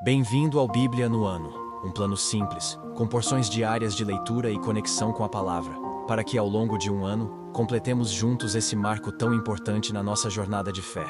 Bem-vindo ao Bíblia no Ano, um plano simples, com porções diárias de leitura e conexão com a palavra, para que ao longo de um ano, completemos juntos esse marco tão importante na nossa jornada de fé.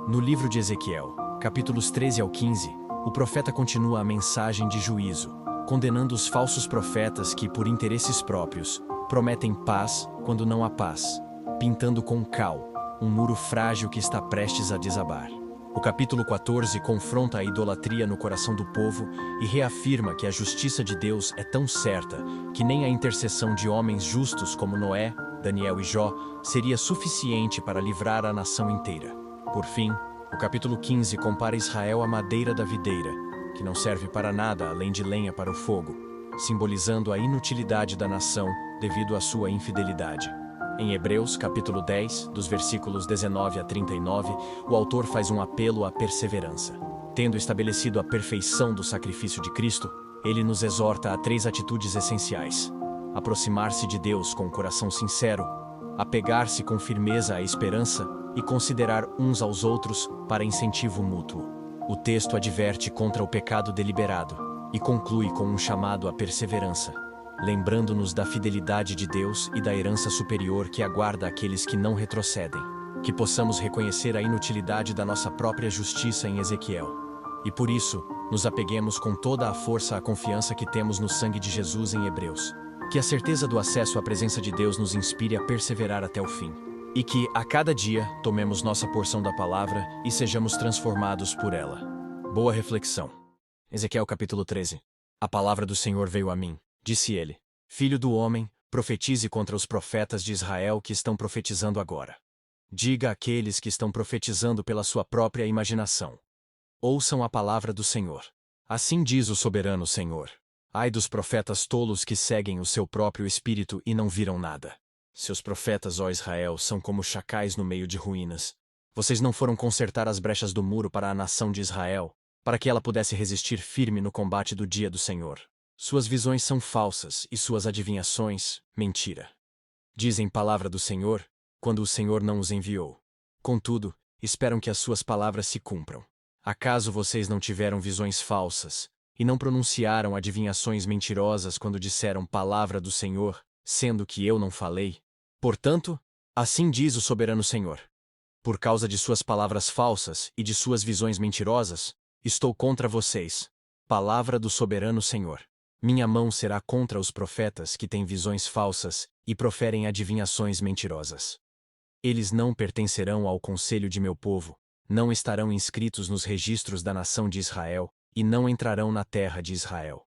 No livro de Ezequiel, capítulos 13 ao 15, o profeta continua a mensagem de juízo, condenando os falsos profetas que, por interesses próprios, prometem paz quando não há paz, pintando com cal um muro frágil que está prestes a desabar. O capítulo 14 confronta a idolatria no coração do povo e reafirma que a justiça de Deus é tão certa que nem a intercessão de homens justos como Noé, Daniel e Jó seria suficiente para livrar a nação inteira. Por fim, o capítulo 15 compara Israel à madeira da videira, que não serve para nada além de lenha para o fogo, simbolizando a inutilidade da nação devido à sua infidelidade. Em Hebreus, capítulo 10, dos versículos 19 a 39, o autor faz um apelo à perseverança. Tendo estabelecido a perfeição do sacrifício de Cristo, ele nos exorta a 3 atitudes essenciais: aproximar-se de Deus com o coração sincero, apegar-se com firmeza à esperança e considerar uns aos outros para incentivo mútuo. O texto adverte contra o pecado deliberado e conclui com um chamado à perseverança, lembrando-nos da fidelidade de Deus e da herança superior que aguarda aqueles que não retrocedem. Que possamos reconhecer a inutilidade da nossa própria justiça em Ezequiel. E por isso, nos apeguemos com toda a força à confiança que temos no sangue de Jesus em Hebreus. Que a certeza do acesso à presença de Deus nos inspire a perseverar até o fim. E que, a cada dia, tomemos nossa porção da palavra e sejamos transformados por ela. Boa reflexão. Ezequiel capítulo 13. A palavra do Senhor veio a mim. Disse ele: Filho do homem, profetize contra os profetas de Israel que estão profetizando agora. Diga àqueles que estão profetizando pela sua própria imaginação: ouçam a palavra do Senhor. Assim diz o soberano Senhor: ai dos profetas tolos que seguem o seu próprio espírito e não viram nada. Seus profetas, ó Israel, são como chacais no meio de ruínas. Vocês não foram consertar as brechas do muro para a nação de Israel, para que ela pudesse resistir firme no combate do dia do Senhor. Suas visões são falsas e suas adivinhações, mentira. Dizem palavra do Senhor, quando o Senhor não os enviou. Contudo, esperam que as suas palavras se cumpram. Acaso vocês não tiveram visões falsas, e não pronunciaram adivinhações mentirosas quando disseram palavra do Senhor, sendo que eu não falei? Portanto, assim diz o soberano Senhor: por causa de suas palavras falsas e de suas visões mentirosas, estou contra vocês. Palavra do soberano Senhor. Minha mão será contra os profetas que têm visões falsas e proferem adivinhações mentirosas. Eles não pertencerão ao conselho de meu povo, não estarão inscritos nos registros da nação de Israel e não entrarão na terra de Israel.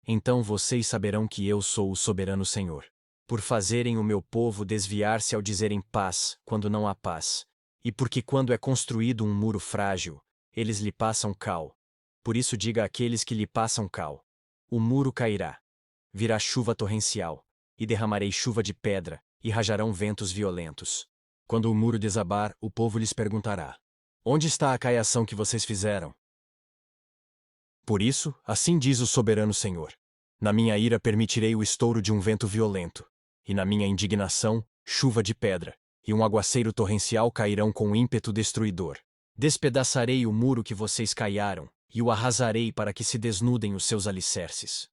Então vocês saberão que eu sou o soberano Senhor. Por fazerem o meu povo desviar-se ao dizerem paz quando não há paz, e porque quando é construído um muro frágil, eles lhe passam cal. Por isso diga àqueles que lhe passam cal: o muro cairá, virá chuva torrencial, e derramarei chuva de pedra, e rajarão ventos violentos. Quando o muro desabar, o povo lhes perguntará: onde está a caiação que vocês fizeram? Por isso, assim diz o soberano Senhor: na minha ira permitirei o estouro de um vento violento, e na minha indignação, chuva de pedra, e um aguaceiro torrencial cairão com ímpeto destruidor. Despedaçarei o muro que vocês caiaram, e o arrasarei para que se desnudem os seus alicerces.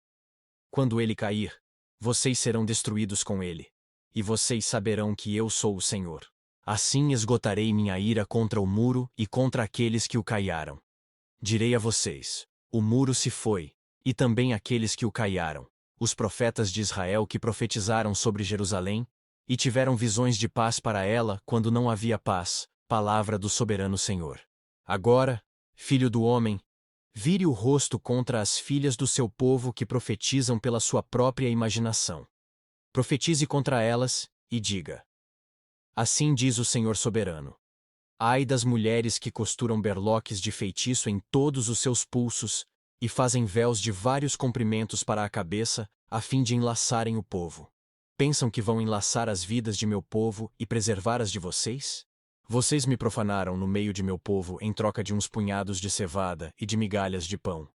Quando ele cair, vocês serão destruídos com ele, e vocês saberão que eu sou o Senhor. Assim esgotarei minha ira contra o muro e contra aqueles que o caiaram. Direi a vocês: o muro se foi, e também aqueles que o caiaram, os profetas de Israel que profetizaram sobre Jerusalém, e tiveram visões de paz para ela quando não havia paz, palavra do soberano Senhor. Agora, filho do homem, vire o rosto contra as filhas do seu povo que profetizam pela sua própria imaginação. Profetize contra elas, e diga: assim diz o Senhor soberano: ai das mulheres que costuram berloques de feitiço em todos os seus pulsos, e fazem véus de vários comprimentos para a cabeça, a fim de enlaçarem o povo. Pensam que vão enlaçar as vidas de meu povo e preservar as de vocês? Vocês me profanaram no meio de meu povo em troca de uns punhados de cevada e de migalhas de pão.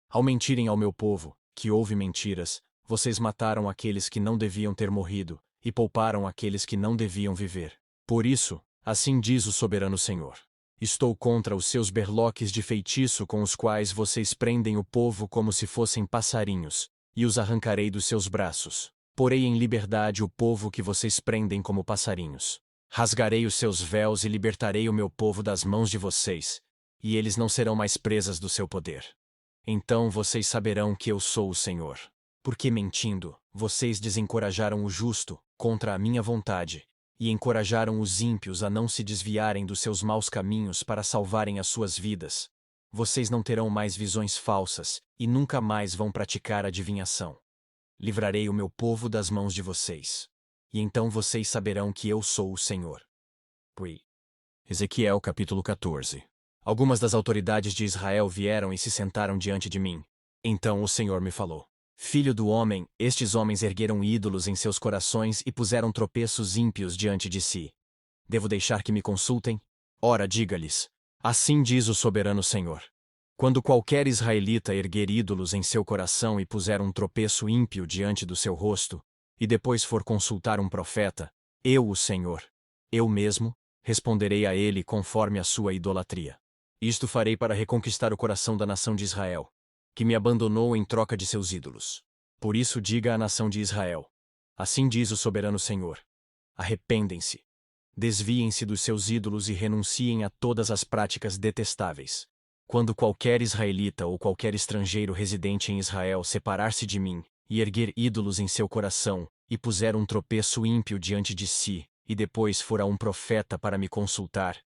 Ao mentirem ao meu povo, que ouve mentiras, vocês mataram aqueles que não deviam ter morrido, e pouparam aqueles que não deviam viver. Por isso, assim diz o soberano Senhor: Estou contra os seus berloques de feitiço com os quais vocês prendem o povo como se fossem passarinhos, e os arrancarei dos seus braços. Porei em liberdade o povo que vocês prendem como passarinhos. Rasgarei os seus véus e libertarei o meu povo das mãos de vocês, e eles não serão mais presas do seu poder. Então vocês saberão que eu sou o Senhor. Porque mentindo, vocês desencorajaram o justo, contra a minha vontade, e encorajaram os ímpios a não se desviarem dos seus maus caminhos para salvarem as suas vidas. Vocês não terão mais visões falsas, e nunca mais vão praticar adivinhação. Livrarei o meu povo das mãos de vocês. E então vocês saberão que eu sou o Senhor. Ezequiel capítulo 14. Algumas das autoridades de Israel vieram e se sentaram diante de mim. Então o Senhor me falou: Filho do homem, estes homens ergueram ídolos em seus corações e puseram tropeços ímpios diante de si. Devo deixar que me consultem? Ora, diga-lhes: assim diz o soberano Senhor. Quando qualquer israelita erguer ídolos em seu coração e puser um tropeço ímpio diante do seu rosto, e depois for consultar um profeta, eu, o Senhor, eu mesmo, responderei a ele conforme a sua idolatria. Isto farei para reconquistar o coração da nação de Israel, que me abandonou em troca de seus ídolos. Por isso diga à nação de Israel: assim diz o soberano Senhor. Arrependem-se. Desviem-se dos seus ídolos e renunciem a todas as práticas detestáveis. Quando qualquer israelita ou qualquer estrangeiro residente em Israel separar-se de mim, e erguer ídolos em seu coração, e puser um tropeço ímpio diante de si, e depois for a um profeta para me consultar,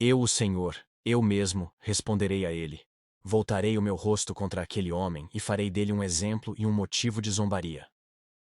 eu, o Senhor, eu mesmo, responderei a ele. Voltarei o meu rosto contra aquele homem e farei dele um exemplo e um motivo de zombaria.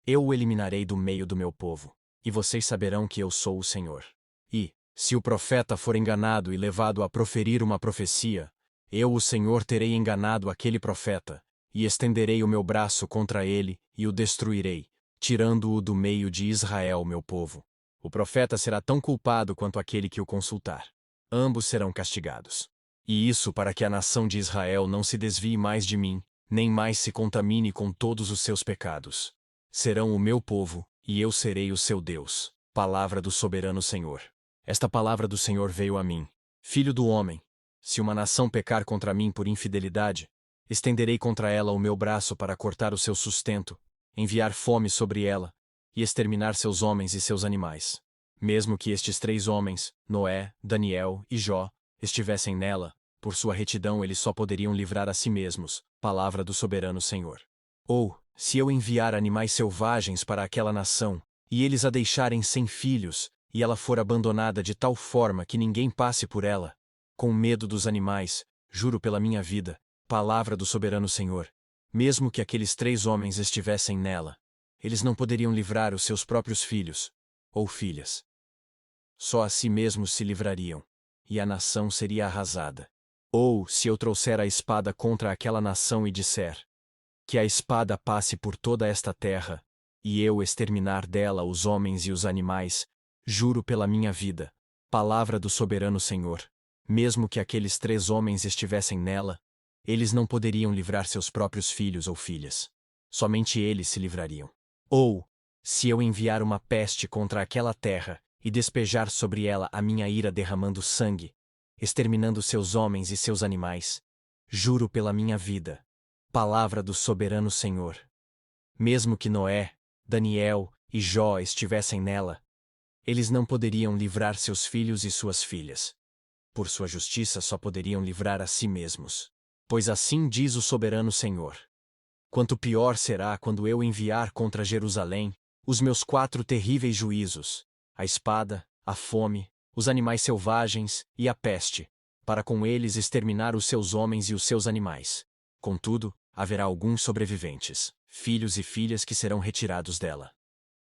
Eu o eliminarei do meio do meu povo, e vocês saberão que eu sou o Senhor. E, se o profeta for enganado e levado a proferir uma profecia, eu, o Senhor, terei enganado aquele profeta, e estenderei o meu braço contra ele, e o destruirei, tirando-o do meio de Israel, meu povo. O profeta será tão culpado quanto aquele que o consultar. Ambos serão castigados. E isso para que a nação de Israel não se desvie mais de mim, nem mais se contamine com todos os seus pecados. Serão o meu povo, e eu serei o seu Deus. Palavra do soberano Senhor. Esta palavra do Senhor veio a mim. Filho do homem, se uma nação pecar contra mim por infidelidade, estenderei contra ela o meu braço para cortar o seu sustento, enviar fome sobre ela, e exterminar seus homens e seus animais. Mesmo que estes 3 homens, Noé, Daniel e Jó, estivessem nela, por sua retidão eles só poderiam livrar a si mesmos. Palavra do soberano Senhor. Ou, se eu enviar animais selvagens para aquela nação, e eles a deixarem sem filhos, e ela for abandonada de tal forma que ninguém passe por ela, com medo dos animais, juro pela minha vida, palavra do soberano Senhor, mesmo que aqueles 3 homens estivessem nela, eles não poderiam livrar os seus próprios filhos, ou filhas. Só a si mesmos se livrariam, e a nação seria arrasada. Ou, se eu trouxer a espada contra aquela nação e disser: que a espada passe por toda esta terra, e eu exterminar dela os homens e os animais, juro pela minha vida, palavra do soberano Senhor, mesmo que aqueles 3 homens estivessem nela, eles não poderiam livrar seus próprios filhos ou filhas. Somente eles se livrariam. Ou, se eu enviar uma peste contra aquela terra, e despejar sobre ela a minha ira derramando sangue, exterminando seus homens e seus animais, juro pela minha vida, palavra do soberano Senhor. Mesmo que Noé, Daniel e Jó estivessem nela, eles não poderiam livrar seus filhos e suas filhas. Por sua justiça só poderiam livrar a si mesmos. Pois assim diz o soberano Senhor: quanto pior será quando eu enviar contra Jerusalém os meus 4 terríveis juízos, a espada, a fome, os animais selvagens e a peste, para com eles exterminar os seus homens e os seus animais. Contudo, haverá alguns sobreviventes, filhos e filhas que serão retirados dela.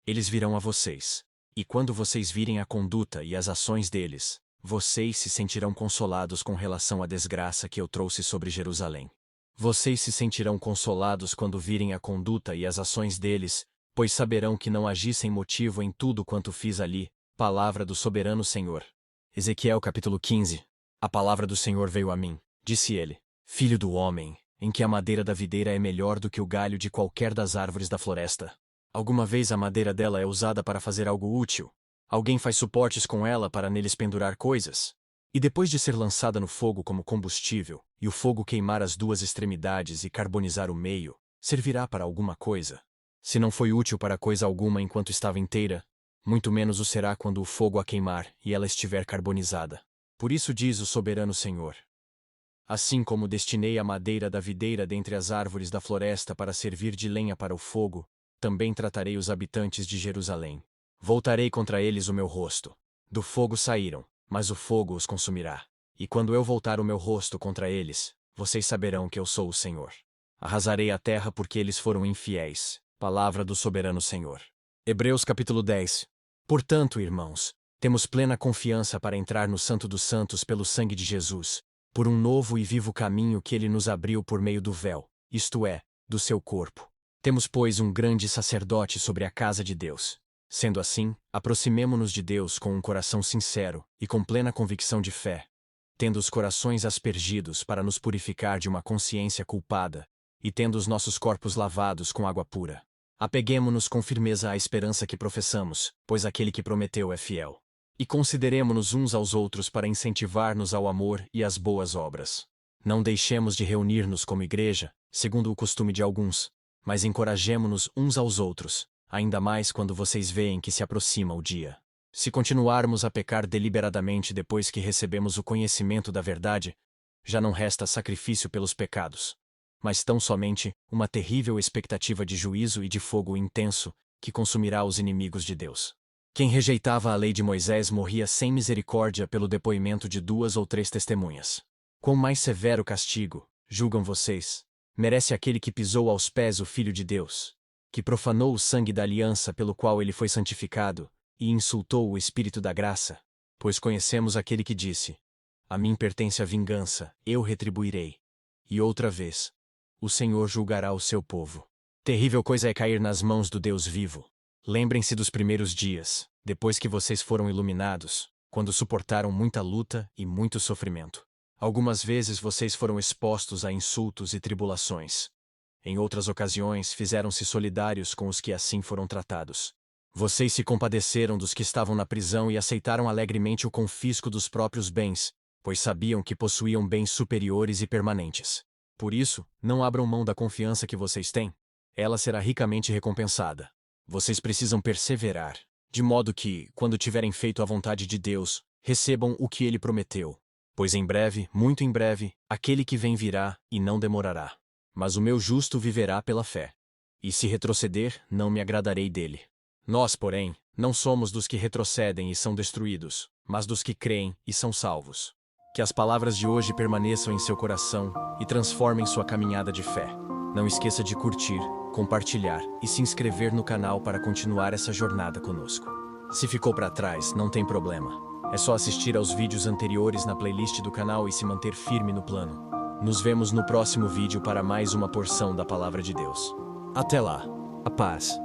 Eles virão a vocês, e quando vocês virem a conduta e as ações deles, vocês se sentirão consolados com relação à desgraça que eu trouxe sobre Jerusalém. Vocês se sentirão consolados quando virem a conduta e as ações deles, pois saberão que não agi sem motivo em tudo quanto fiz ali. Palavra do soberano Senhor. Ezequiel capítulo 15. A palavra do Senhor veio a mim. Disse ele: Filho do homem, em que a madeira da videira é melhor do que o galho de qualquer das árvores da floresta. Alguma vez a madeira dela é usada para fazer algo útil? Alguém faz suportes com ela para neles pendurar coisas? E depois de ser lançada no fogo como combustível, e o fogo queimar as duas extremidades e carbonizar o meio, servirá para alguma coisa? Se não foi útil para coisa alguma enquanto estava inteira, muito menos o será quando o fogo a queimar e ela estiver carbonizada. Por isso diz o soberano Senhor: assim como destinei a madeira da videira dentre as árvores da floresta para servir de lenha para o fogo, também tratarei os habitantes de Jerusalém. Voltarei contra eles o meu rosto. Do fogo saíram, mas o fogo os consumirá. E quando eu voltar o meu rosto contra eles, vocês saberão que eu sou o Senhor. Arrasarei a terra porque eles foram infiéis. Palavra do soberano Senhor. Hebreus capítulo 10. Portanto, irmãos, temos plena confiança para entrar no Santo dos Santos pelo sangue de Jesus, por um novo e vivo caminho que ele nos abriu por meio do véu, isto é, do seu corpo. Temos, pois, um grande sacerdote sobre a casa de Deus. Sendo assim, aproximemo-nos de Deus com um coração sincero e com plena convicção de fé, tendo os corações aspergidos para nos purificar de uma consciência culpada, e tendo os nossos corpos lavados com água pura. Apeguemo-nos com firmeza à esperança que professamos, pois aquele que prometeu é fiel. E consideremo-nos uns aos outros para incentivar-nos ao amor e às boas obras. Não deixemos de reunir-nos como igreja, segundo o costume de alguns, mas encorajemo-nos uns aos outros, ainda mais quando vocês veem que se aproxima o dia. Se continuarmos a pecar deliberadamente depois que recebemos o conhecimento da verdade, já não resta sacrifício pelos pecados, mas tão somente uma terrível expectativa de juízo e de fogo intenso que consumirá os inimigos de Deus. Quem rejeitava a lei de Moisés morria sem misericórdia pelo depoimento de 2 ou 3 testemunhas. Quão mais severo castigo, julgam vocês, merece aquele que pisou aos pés o Filho de Deus, que profanou o sangue da aliança pelo qual ele foi santificado, e insultou o Espírito da graça? Pois conhecemos aquele que disse: a mim pertence a vingança, eu retribuirei. E outra vez, o Senhor julgará o seu povo. Terrível coisa é cair nas mãos do Deus vivo. Lembrem-se dos primeiros dias, depois que vocês foram iluminados, quando suportaram muita luta e muito sofrimento. Algumas vezes vocês foram expostos a insultos e tribulações. Em outras ocasiões fizeram-se solidários com os que assim foram tratados. Vocês se compadeceram dos que estavam na prisão e aceitaram alegremente o confisco dos próprios bens, pois sabiam que possuíam bens superiores e permanentes. Por isso, não abram mão da confiança que vocês têm. Ela será ricamente recompensada. Vocês precisam perseverar, de modo que, quando tiverem feito a vontade de Deus, recebam o que ele prometeu. Pois em breve, muito em breve, aquele que vem virá e não demorará. Mas o meu justo viverá pela fé. E se retroceder, não me agradarei dele. Nós, porém, não somos dos que retrocedem e são destruídos, mas dos que creem e são salvos. Que as palavras de hoje permaneçam em seu coração e transformem sua caminhada de fé. Não esqueça de curtir, compartilhar e se inscrever no canal para continuar essa jornada conosco. Se ficou para trás, não tem problema. É só assistir aos vídeos anteriores na playlist do canal e se manter firme no plano. Nos vemos no próximo vídeo para mais uma porção da Palavra de Deus. Até lá. A paz.